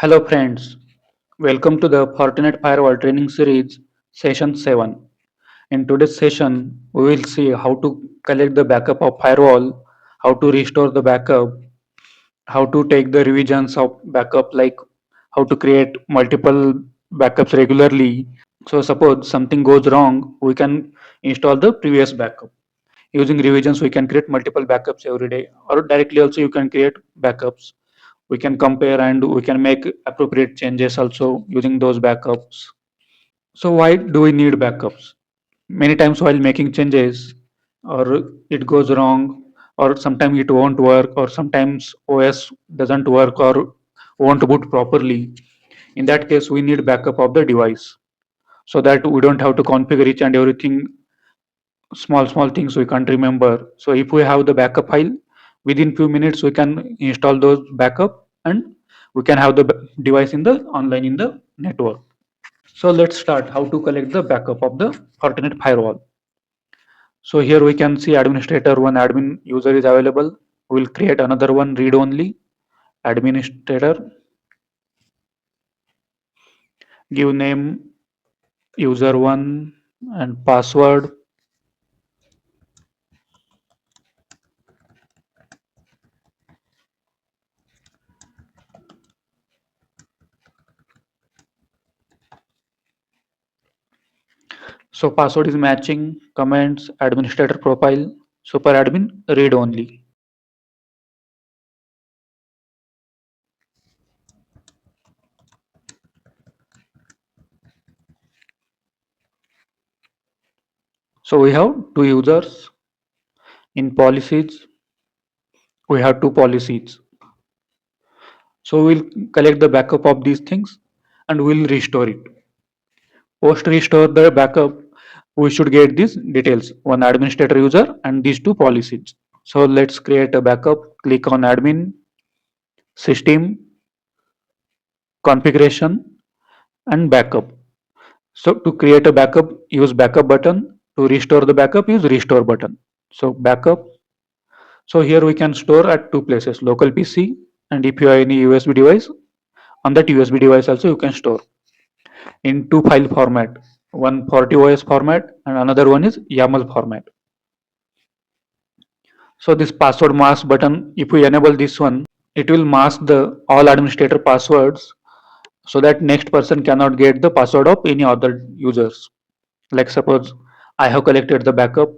Hello friends, welcome to the Fortinet Firewall Training Series Session 7. In today's session, we will see how to collect the backup of firewall, how to restore the backup, how to take the revisions of backup, like how to create multiple backups regularly. So suppose something goes wrong, we can install the previous backup. Using revisions, we can create multiple backups every day, or directly also you can create backups. We can compare and we can make appropriate changes also using those backups. So why do we need backups? Many times while making changes, or it goes wrong, or sometimes it won't work, or sometimes OS doesn't work or won't boot properly. In that case, we need backup of the device, so that we don't have to configure each and everything, small things we can't remember. So if we have the backup file, within few minutes we can install those backup, and we can have the device in the online in the network. So let's start how to collect the backup of the Fortinet firewall. So here we can see administrator one admin user is available. We'll create another one read only administrator, give name user one and password. So password is matching, comments, administrator profile, super admin, read only. So we have two users. In policies, we have two policies. So we'll collect the backup of these things and we'll restore it. Post restore the backup, we should get these details, one administrator user and these two policies. So let's create a backup. Click on admin, system, configuration, and backup. So to create a backup, use backup button. To restore the backup, use restore button. So backup. So here we can store at two places, local PC, and if you have any USB device, on that USB device also you can store in two file format. One FortiOS format and another one is YAML format. So this password mask button, if we enable this one, it will mask the all administrator passwords, so that next person cannot get the password of any other users. Like suppose I have collected the backup,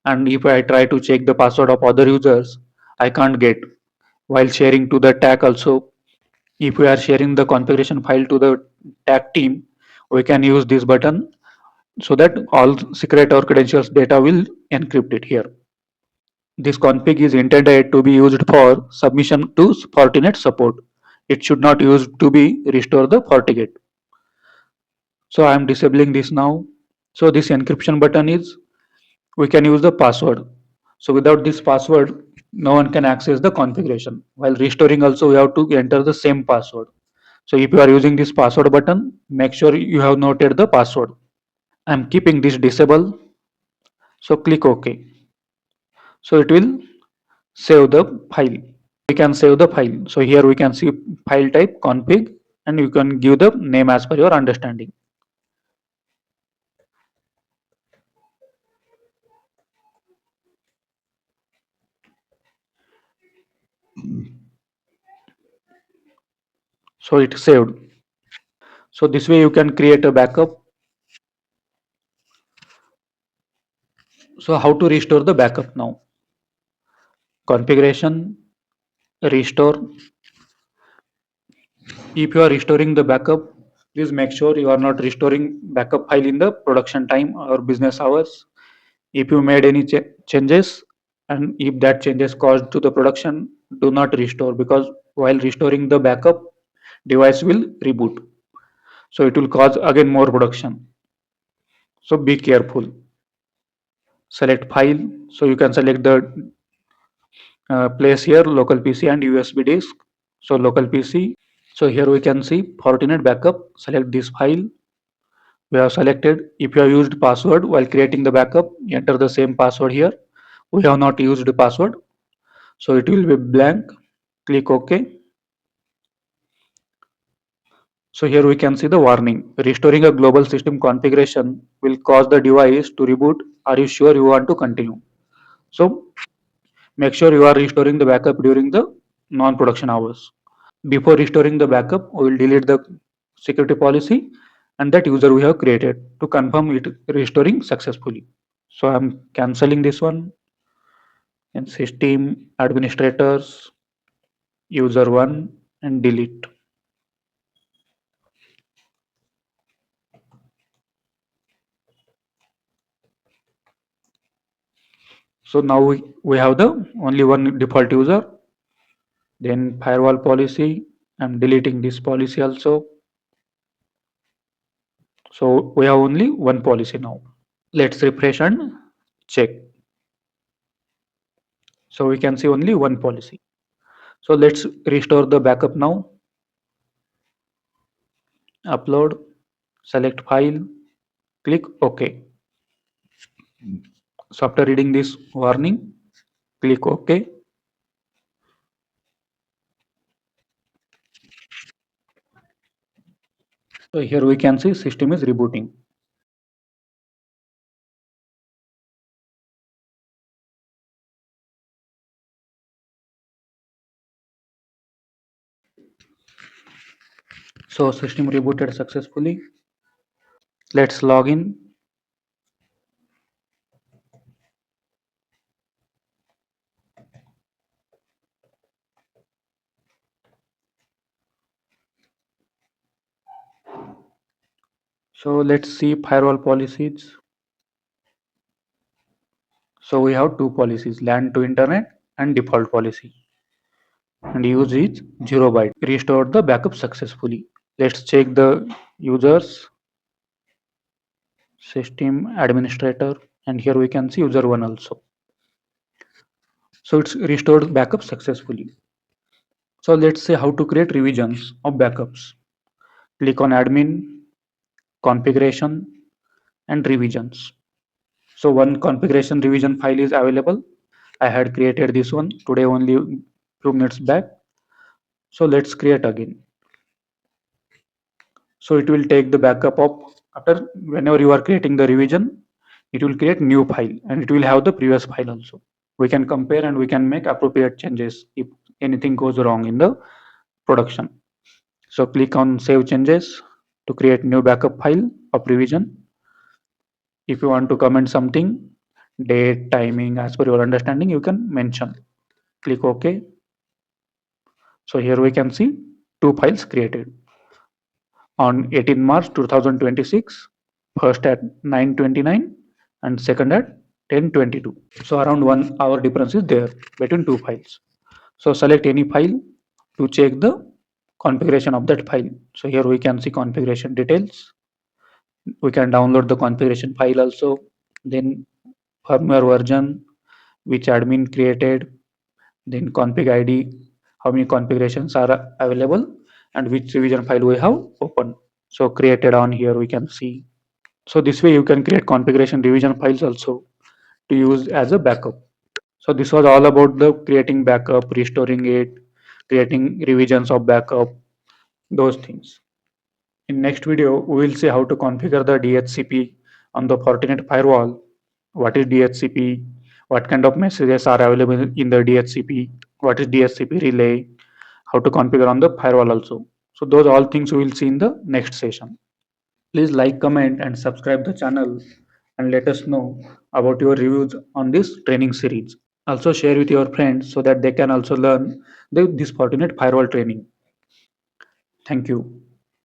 and if I try to check the password of other users, I can't get. While sharing to the tag also, if we are sharing the configuration file to the tag team, we can use this button, so that all secret or credentials data will encrypt it here. This config is intended to be used for submission to Fortinet support. It should not use to be restore the FortiGate. So I am disabling this now. So this encryption button is, we can use the password. So without this password, no one can access the configuration. While restoring also, we have to enter the same password. So if you are using this password button, make sure you have noted the password. I am keeping this disable. So click OK. So it will save the file. We can save the file. So here we can see file type config, and you can give the name as per your understanding. So it saved. So this way you can create a backup. So how to restore the backup now? Configuration, restore. If you are restoring the backup, please make sure you are not restoring backup file in the production time or business hours. If you made any changes, and if that changes caused to the production, do not restore, because while restoring the backup, device will reboot. So it will cause again more production. So be careful. Select file. So you can select the place here, local PC and USB disk. So local PC. So here we can see Fortinet backup. Select this file. We have selected. If you have used password while creating the backup, enter the same password here. We have not used the password, so it will be blank. Click OK. So here we can see the warning. Restoring a global system configuration will cause the device to reboot. Are you sure you want to continue? So make sure you are restoring the backup during the non-production hours. Before restoring the backup, we will delete the security policy and that user we have created to confirm it restoring successfully. So I'm canceling this one and system administrators user one and delete. So now we have the only one default user. Then firewall policy. I'm deleting this policy also. So we have only one policy now. Let's refresh and check. So we can see only one policy. So let's restore the backup now. Upload, select file, click OK. So after reading this warning, click OK. So here we can see system is rebooting. So system rebooted successfully. Let's log in. So let's see firewall policies. So we have two policies, LAN to internet and default policy. And use is 0 byte. Restore the backup successfully. Let's check the users, system administrator, and here we can see user one also. So it's restored backup successfully. So let's say how to create revisions of backups. Click on admin, configuration, and revisions. So one configuration revision file is available. I had created this one today only 2 minutes back. So let's create again. So it will take the backup of after whenever you are creating the revision, it will create new file and it will have the previous file also. We can compare and we can make appropriate changes if anything goes wrong in the production. So click on save changes to create new backup file of revision. If you want to comment something, date, timing, as per your understanding, you can mention. Click OK. So here we can see two files created. On 18 March 2026, first at 9:29 and second at 10:22. So around 1 hour difference is there between two files. So select any file to check the configuration of that file. So here we can see configuration details. We can download the configuration file also. Then firmware version, which admin created, then config ID, how many configurations are available, and which revision file we have opened. So created on here we can see. So this way you can create configuration revision files also to use as a backup. So this was all about the creating backup, restoring it, creating revisions of backup, those things. In next video, we will see how to configure the DHCP on the Fortinet firewall. What is DHCP? What kind of messages are available in the DHCP? What is DHCP relay? How to configure on the firewall also. So those all things we will see in the next session. Please like, comment and subscribe the channel and let us know about your reviews on this training series. Also share with your friends so that they can also learn this Fortinet firewall training. Thank you.